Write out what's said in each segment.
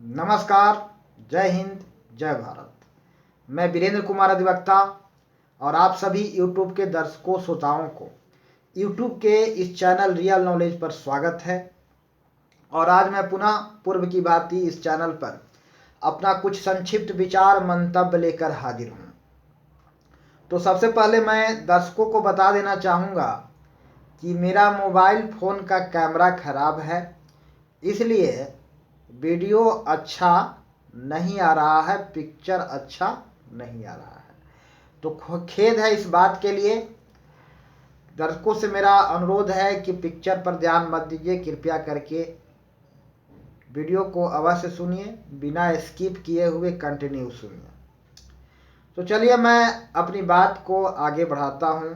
नमस्कार, जय हिंद, जय भारत। मैं वीरेंद्र कुमार अधिवक्ता और आप सभी YouTube के दर्शकों श्रोताओं को YouTube के इस चैनल रियल नॉलेज पर स्वागत है। और आज मैं पुनः पूर्व की भांति इस चैनल पर अपना कुछ संक्षिप्त विचार मंतव्य लेकर हाजिर हूँ। तो सबसे पहले मैं दर्शकों को बता देना चाहूँगा कि मेरा मोबाइल फ़ोन का कैमरा खराब है, इसलिए वीडियो अच्छा नहीं आ रहा है, पिक्चर अच्छा नहीं आ रहा है। तो खेद है इस बात के लिए। दर्शकों से मेरा अनुरोध है कि पिक्चर पर ध्यान मत दीजिए, कृपया करके वीडियो को अवश्य सुनिए, बिना स्किप किए हुए कंटिन्यू सुनिए। तो चलिए मैं अपनी बात को आगे बढ़ाता हूँ।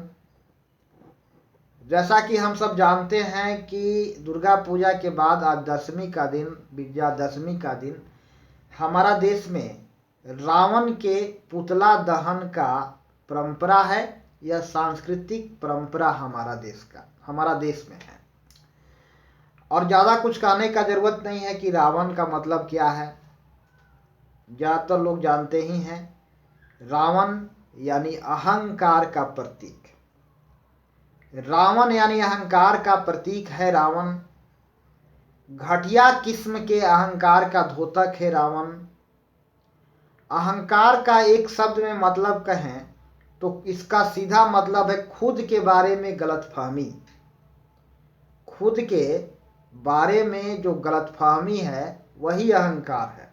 जैसा कि हम सब जानते हैं कि दुर्गा पूजा के बाद आज दशमी का दिन, विजयादशमी का दिन, हमारा देश में रावण के पुतला दहन का परंपरा है। यह सांस्कृतिक परंपरा हमारा देश में है। और ज़्यादा कुछ कहने का जरूरत नहीं है कि रावण का मतलब क्या है। ज़्यादातर लोग जानते ही हैं। रावण यानी अहंकार का प्रतीक। रावण यानी अहंकार का प्रतीक है। रावण घटिया किस्म के अहंकार का द्योतक है। रावण अहंकार का एक शब्द में मतलब कहें तो इसका सीधा मतलब है खुद के बारे में गलतफहमी। खुद के बारे में जो गलतफहमी है वही अहंकार है।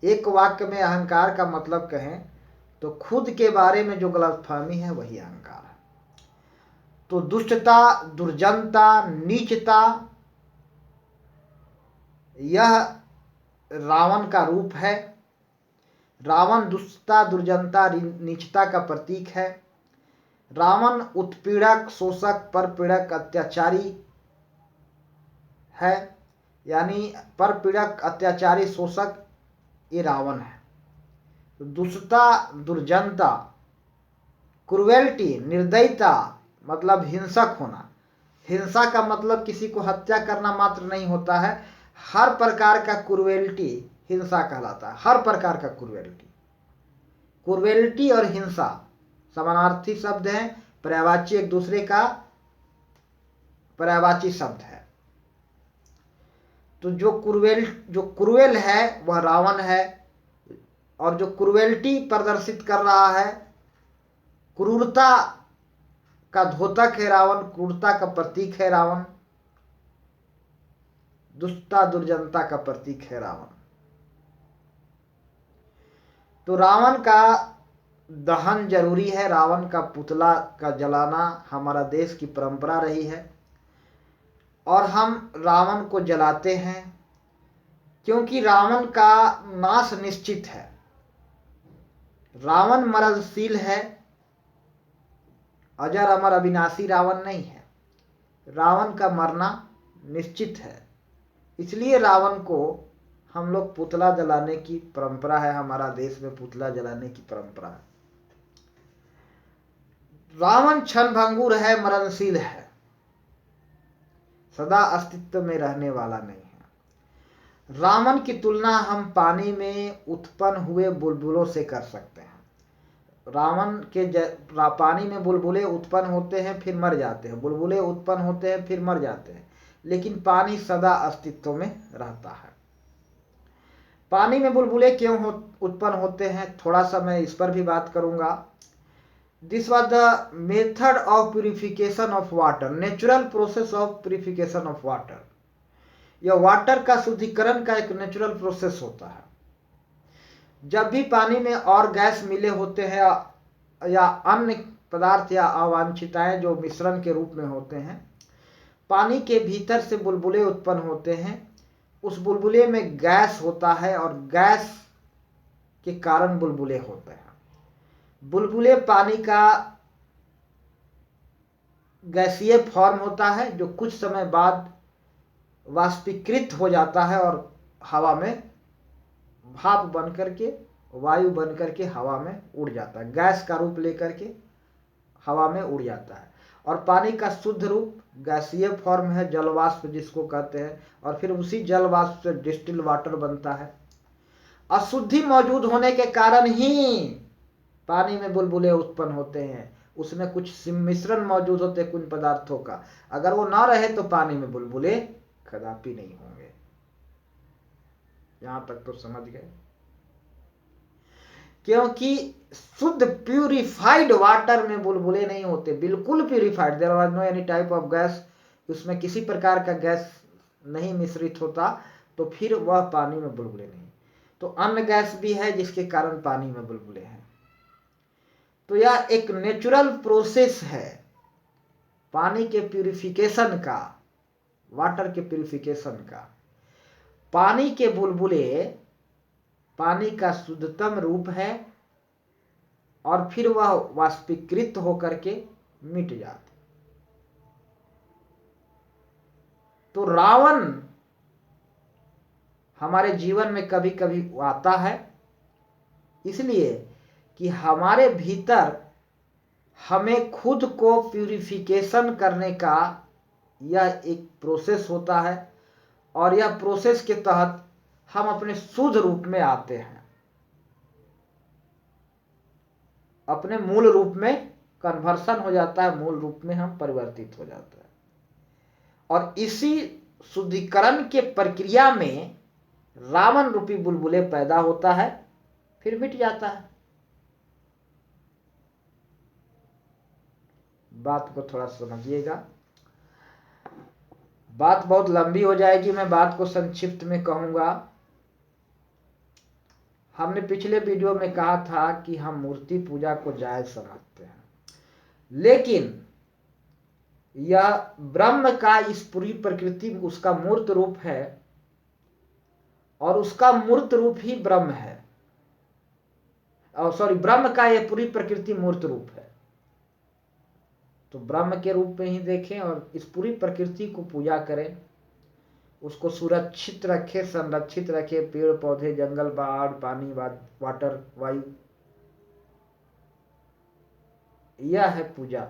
एक वाक्य में अहंकार का मतलब कहें तो खुद के बारे में जो गलतफहमी है वही अहंकार है। तो दुष्टता, दुर्जनता, नीचता, यह रावण का रूप है। रावण दुष्टता, दुर्जनता, नीचता का प्रतीक है। रावण उत्पीड़क, शोषक, परपीड़क, अत्याचारी है। यानी परपीड़क, अत्याचारी, शोषक, ये रावण है। तो दुष्टता, दुर्जनता, क्रुएल्टी, निर्दयता मतलब हिंसक होना। हिंसा का मतलब किसी को हत्या करना मात्र नहीं होता है। हर प्रकार का क्रुएल्टी हिंसा कहलाता है। हर प्रकार का क्रुएल्टी और हिंसा समानार्थी शब्द हैं। पर्यायवाची एक दूसरे का पर्यायवाची शब्द है। तो जो क्रुएल है वह रावण है। और जो क्रुएल्टी प्रदर्शित कर रहा है, क्रूरता का द्योतक है रावण, क्रूरता का प्रतीक है रावण, दुष्टता, दुर्जनता का प्रतीक है रावण। तो रावण का दहन जरूरी है। रावण का पुतला का जलाना हमारा देश की परंपरा रही है और हम रावण को जलाते हैं क्योंकि रावण का नाश निश्चित है। रावण मरणशील है, अजर अमर अविनाशी रावण नहीं है। रावण का मरना निश्चित है, इसलिए रावण को हम लोग पुतला जलाने की परंपरा है। हमारा देश में पुतला जलाने की परंपरा है। रावण क्षणभंगुर है, मरणशील है, सदा अस्तित्व में रहने वाला नहीं है। रावण की तुलना हम पानी में उत्पन्न हुए बुलबुलों से कर सकते हैं। रावण के पानी में बुलबुले उत्पन्न होते हैं फिर मर जाते हैं, बुलबुले उत्पन्न होते हैं फिर मर जाते हैं, लेकिन पानी सदा अस्तित्व में रहता है। पानी में बुलबुले क्यों उत्पन्न होते हैं, थोड़ा सा मैं इस पर भी बात करूंगा। This was the method of purification of water, natural process of purification of water. यह वाटर का शुद्धिकरण का एक नेचुरल प्रोसेस होता है। जब भी पानी में और गैस मिले होते हैं या अन्य पदार्थ या अवांछिताएं जो मिश्रण के रूप में होते हैं, पानी के भीतर से बुलबुले उत्पन्न होते हैं। उस बुलबुले में गैस होता है और गैस के कारण बुलबुले होते हैं। बुलबुले पानी का गैसीय फॉर्म होता है जो कुछ समय बाद वाष्पीकृत हो जाता है और हवा में भाप बन करके, वायु बन करके हवा में उड़ जाता है। गैस का रूप लेकर के हवा में उड़ जाता है और पानी का शुद्ध रूप गैसीय फॉर्म है, जल वाष्प जिसको कहते हैं, और फिर उसी जल वाष्प से डिस्टिल वाटर बनता है। अशुद्धि मौजूद होने के कारण ही पानी में बुलबुले उत्पन्न होते हैं। उसमें कुछ मिश्रण मौजूद होते हैं कुछ पदार्थों का, अगर वो ना रहे तो पानी में बुलबुले कदापि नहीं होंगे। यहां तक तो समझ गए। क्योंकि शुद्ध प्यूरिफाइड वाटर में बुलबुले नहीं होते, बिल्कुल purified, there was no any type of gas, उसमें किसी प्रकार का गैस नहीं मिश्रित होता, तो फिर वह पानी में बुलबुले नहीं। तो अन्य गैस भी है जिसके कारण पानी में बुलबुले हैं। तो यह एक नेचुरल प्रोसेस है पानी के प्यूरिफिकेशन का, वाटर के प्यूरिफिकेशन का। पानी के बुलबुले पानी का शुद्धतम रूप है और फिर वह वाष्पीकृत होकर के मिट जाते। तो रावण हमारे जीवन में कभी कभी आता है, इसलिए कि हमारे भीतर हमें खुद को प्यूरिफिकेशन करने का यह एक प्रोसेस होता है, और यह प्रोसेस के तहत हम अपने शुद्ध रूप में आते हैं, अपने मूल रूप में कन्वर्सन हो जाता है, मूल रूप में हम परिवर्तित हो जाते हैं। और इसी शुद्धिकरण के प्रक्रिया में रावण रूपी बुलबुले पैदा होता है, फिर मिट जाता है। बात को थोड़ा समझिएगा, बात बहुत लंबी हो जाएगी, मैं बात को संक्षिप्त में कहूंगा। हमने पिछले वीडियो में कहा था कि हम मूर्ति पूजा को जायज समझते हैं, लेकिन यह ब्रह्म का इस पूरी प्रकृति उसका मूर्त रूप है, और उसका मूर्त रूप ही ब्रह्म है, और सॉरी, ब्रह्म का यह पूरी प्रकृति मूर्त रूप है। तो ब्रह्म के रूप में ही देखें और इस पूरी प्रकृति को पूजा करें, उसको सुरक्षित रखें, संरक्षित रखें, पेड़ पौधे, जंगल, पहाड़, पानी, वाटर, वायु, यह है पूजा।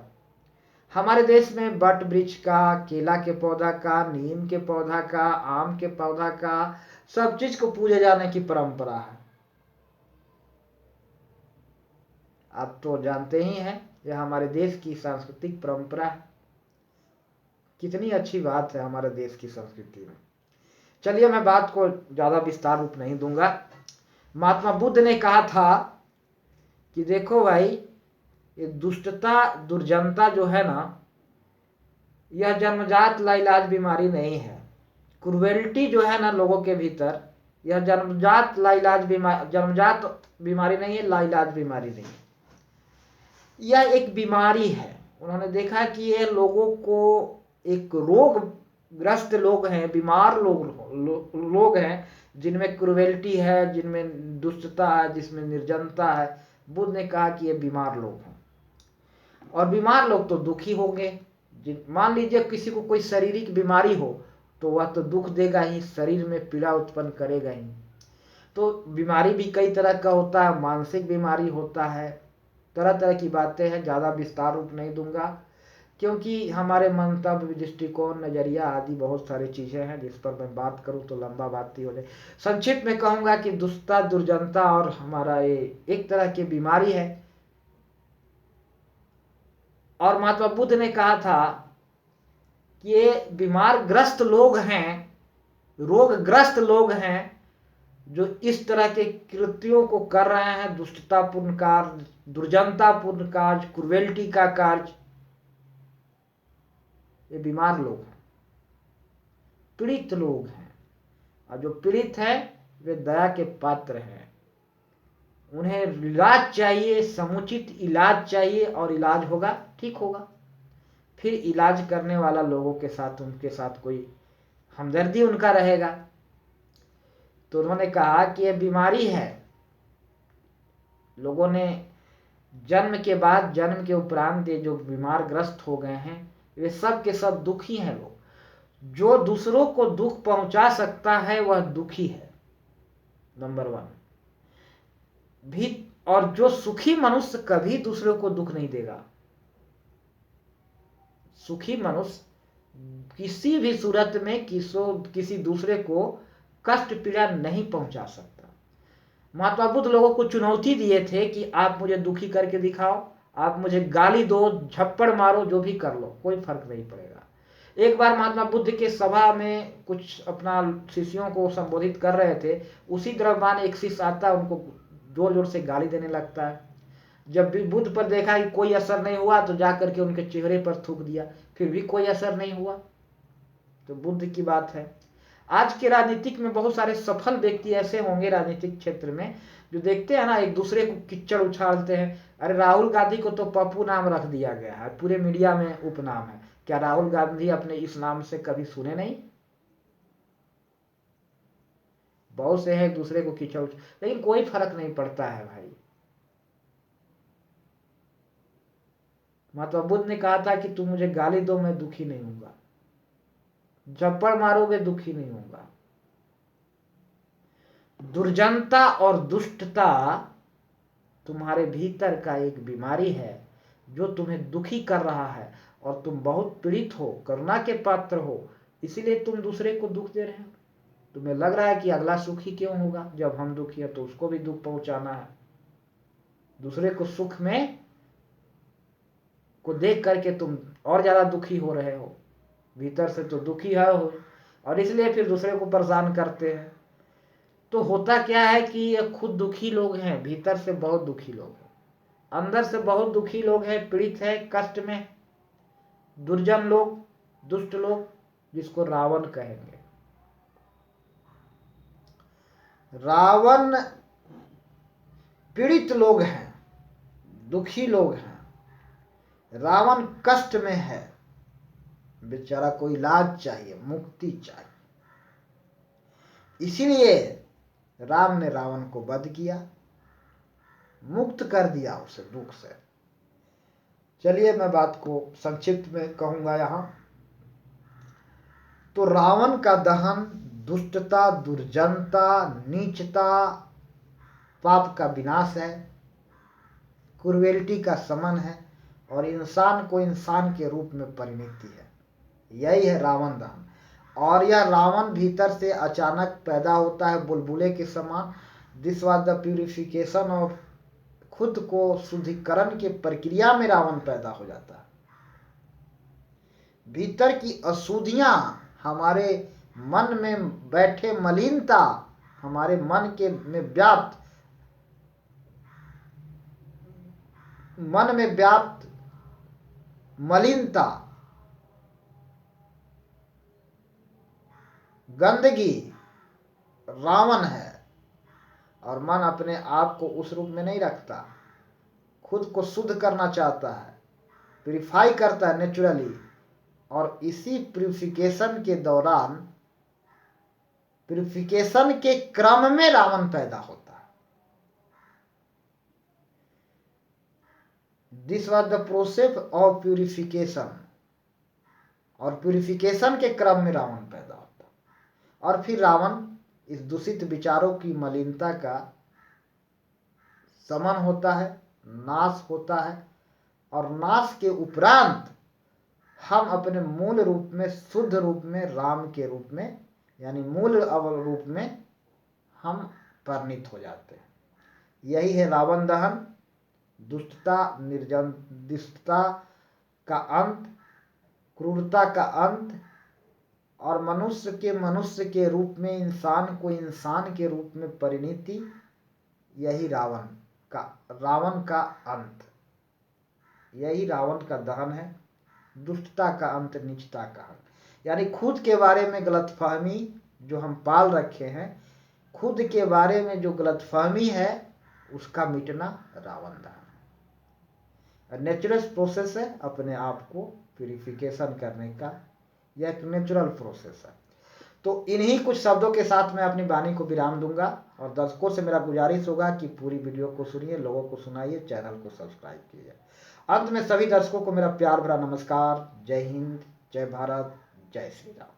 हमारे देश में बट वृक्ष का, केला के पौधा का, नीम के पौधा का, आम के पौधा का, सब चीज को पूजे जाने की परंपरा है। आप तो जानते ही हैं, यह हमारे देश की सांस्कृतिक परंपरा है। कितनी अच्छी बात है हमारे देश की संस्कृति में। चलिए, मैं बात को ज्यादा विस्तार रूप नहीं दूंगा। महात्मा बुद्ध ने कहा था कि देखो भाई, ये दुष्टता, दुर्जनता जो है ना, यह जन्मजात लाइलाज बीमारी नहीं है। क्रुएल्टी जो है ना लोगों के भीतर, यह जन्मजात बीमारी नहीं है, लाइलाज बीमारी नहीं है, यह एक बीमारी है। उन्होंने देखा कि ये लोगों को, एक रोग ग्रस्त लोग हैं, बीमार लोग हैं, जिनमें क्रुएल्टी है, जिनमें दुष्टता है, जिसमें निर्जनता है। बुद्ध ने कहा कि ये बीमार लोग हैं, और बीमार लोग तो दुखी होंगे। मान लीजिए किसी को कोई शारीरिक बीमारी हो तो वह तो दुख देगा ही, शरीर में पीड़ा उत्पन्न करेगा ही। तो बीमारी भी कई तरह का होता है, मानसिक बीमारी होता है, तरह तरह की बातें हैं, ज़्यादा विस्तार रूप नहीं दूंगा, क्योंकि हमारे मंतव्य, दृष्टिकोण, नजरिया आदि बहुत सारी चीज़ें हैं, जिस पर मैं बात करूं तो लंबा बात ही हो जाए। संक्षिप्त में कहूँगा कि दुष्टता, दुर्जनता और हमारा ये एक तरह की बीमारी है। और महात्मा बुद्ध ने कहा था कि ये बीमार ग्रस्त लोग हैं, रोगग्रस्त लोग हैं, जो इस तरह के कृत्यों को कर रहे हैं, दुष्टतापूर्ण कार्य, दुर्जनतापूर्ण कार्य, क्रुएल्टी का कार्य, ये बीमार लोग हैं, पीड़ित लोग हैं। और जो पीड़ित हैं वे दया के पात्र हैं। उन्हें इलाज चाहिए, समुचित इलाज चाहिए, और इलाज होगा, ठीक होगा। फिर इलाज करने वाला लोगों के साथ, उनके साथ कोई हमदर्दी उनका रहेगा। तो उन्होंने कहा कि यह बीमारी है। लोगों ने जन्म के बाद, जन्म के उपरांत ये जो बीमार ग्रस्त हो गए हैं, वे सब के सब दुखी हैं लोग। जो दूसरों को दुख पहुंचा सकता है वह दुखी है, नंबर 1 भी। और जो सुखी मनुष्य कभी दूसरों को दुख नहीं देगा, सुखी मनुष्य किसी भी सूरत में किसी दूसरे को कष्ट पीड़ा नहीं पहुंचा सकता। महात्मा बुद्ध लोगों को चुनौती दिए थे कि आप मुझे दुखी करके दिखाओ, आप मुझे गाली दो, झप्पड़ मारो, जो भी कर लो, कोई फर्क नहीं पड़ेगा। एक बार महात्मा बुद्ध के सभा में कुछ अपना शिष्यों को संबोधित कर रहे थे, उसी दरम्यान एक शिष्य आता है, उनको जोर जोर से गाली देने लगता है। जब भी बुद्ध पर देखा कि कोई असर नहीं हुआ तो जा करके उनके चेहरे पर थूक दिया, फिर भी कोई असर नहीं हुआ। तो बुद्ध की बात है। आज के राजनीतिक में बहुत सारे सफल व्यक्ति ऐसे होंगे राजनीतिक क्षेत्र में, जो देखते हैं ना, एक दूसरे को किच्चड़ उछालते हैं। अरे राहुल गांधी को तो पप्पू नाम रख दिया गया है, पूरे मीडिया में उपनाम है। क्या राहुल गांधी अपने इस नाम से कभी सुने नहीं? बहुत से हैं एक दूसरे को किच्चड़, लेकिन कोई फर्क नहीं पड़ता है भाई। महात्मा बुद्ध ने कहा था कि तुम मुझे गाली दो, मैं दुखी नहीं होऊंगा, झप्पड़ मारोगे, दुखी नहीं होऊंगा। दुर्जनता और दुष्टता तुम्हारे भीतर का एक बीमारी है जो तुम्हें दुखी कर रहा है, और तुम बहुत पीड़ित हो, करुणा के पात्र हो, इसीलिए तुम दूसरे को दुख दे रहे हो। तुम्हें लग रहा है कि अगला सुखी क्यों होगा, जब हम दुखी है तो उसको भी दुख पहुंचाना है। दूसरे को सुख में को देख करके तुम और ज्यादा दुखी हो रहे हो, भीतर से तो दुखी है हो, और इसलिए फिर दूसरे को परेशान करते हैं। तो होता क्या है कि ये खुद दुखी लोग हैं, भीतर से बहुत दुखी लोग हैं, अंदर से बहुत दुखी लोग हैं, पीड़ित है, कष्ट में, दुर्जन लोग, दुष्ट लोग, जिसको रावण कहेंगे। रावण पीड़ित लोग हैं, दुखी लोग हैं, रावण कष्ट में है, बेचारा को इलाज चाहिए, मुक्ति चाहिए। इसीलिए राम ने रावण को वध किया, मुक्त कर दिया उसे दुख से। चलिए मैं बात को संक्षिप्त में कहूंगा यहां। तो रावण का दहन दुष्टता, दुर्जनता, नीचता, पाप का विनाश है, क्रूएल्टी का समन है, और इंसान को इंसान के रूप में परिणति है। यही है रावण दहन। और यह रावण भीतर से अचानक पैदा होता है बुलबुले के समान। This was the purification of, खुद को शुद्धिकरण के प्रक्रिया में रावण पैदा हो जाता है। भीतर की अशुद्धियां, हमारे मन में बैठे मलिनता, हमारे मन के में व्याप्त मलिनता, गंदगी रावण है। और मन अपने आप को उस रूप में नहीं रखता, खुद को शुद्ध करना चाहता है, प्यूरिफाई करता है नेचुरली। और इसी प्यूरिफिकेशन के दौरान, प्यूरिफिकेशन के क्रम में रावण पैदा होता है। This was the process of purification. और प्यूरिफिकेशन के क्रम में रावण पैदा होता है। और फिर रावण इस दूषित विचारों की मलिनता का समन होता है, नाश होता है। और नाश के उपरांत हम अपने मूल रूप में, शुद्ध रूप में, राम के रूप में, यानी मूल रूप में हम परिणित हो जाते हैं। यही है रावण दहन, दुष्टता, दुष्टता का अंत, क्रूरता का अंत, और मनुष्य के रूप में, इंसान को इंसान के रूप में परिणति। यही रावण का अंत, यही रावण का दहन है। दुष्टता का अंत, नीचता का अंत, यानी खुद के बारे में गलतफहमी जो हम पाल रखे हैं, खुद के बारे में जो गलतफहमी है, उसका मिटना रावण दहन है। नेचुरल प्रोसेस है अपने आप को प्यूरिफिकेशन करने का, यह एक नेचुरल प्रोसेस है। तो इन्हीं कुछ शब्दों के साथ मैं अपनी वाणी को विराम दूंगा, और दर्शकों से मेरा गुजारिश होगा कि पूरी वीडियो को सुनिए, लोगों को सुनाइए, चैनल को सब्सक्राइब कीजिए। अंत में सभी दर्शकों को मेरा प्यार भरा नमस्कार। जय हिंद, जय भारत, जय श्री राम।